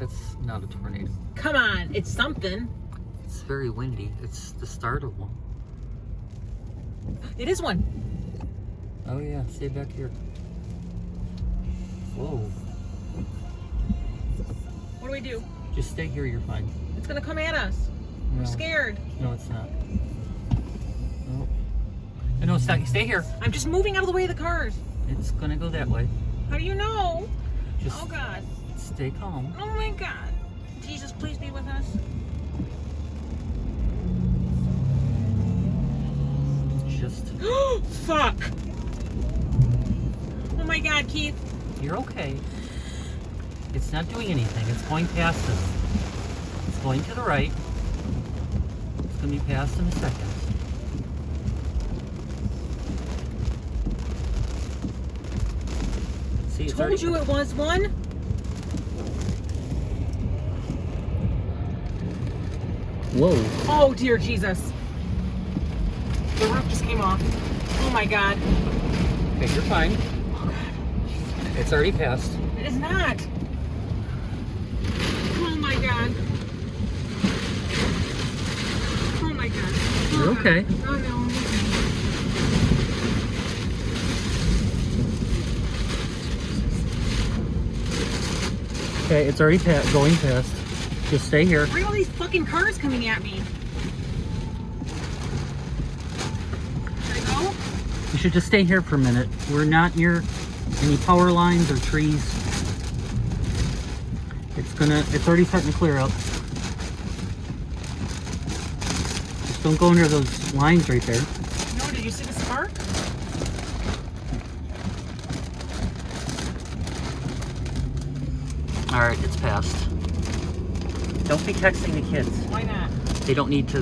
It's not a tornado. Come on, it's something. It's very windy. It's the start of one. It is one. Oh yeah, stay back here. Whoa. What do we do? Just stay here, you're fine. It's gonna come at us. No. We're scared. No, it's not. No. No, stay here. I'm just moving out of the way of the cars. It's gonna go that way. How do you know? Just Oh God. stay calm. Oh my God. Jesus, please be with us. Just, Fuck. Oh my God, Keith. you're okay. It's not doing anything. It's going past us. It's going to the right. It's gonna be past in a second. See, it's Told you it was one. Whoa. Oh dear Jesus. The roof just came off. Oh my God. Okay, you're fine. Oh God. It's already passed. It is not. Oh my God. Oh my God. You're okay. Oh no. Okay, it's already going past. Just stay here. Why are all these fucking cars coming at me? Should I go? You should just stay here for a minute. We're not near any power lines or trees. It's already starting to clear up. Just don't go under those lines right there. No, did you see the spark? All right, it's passed. Don't be texting the kids. Why not? They don't need to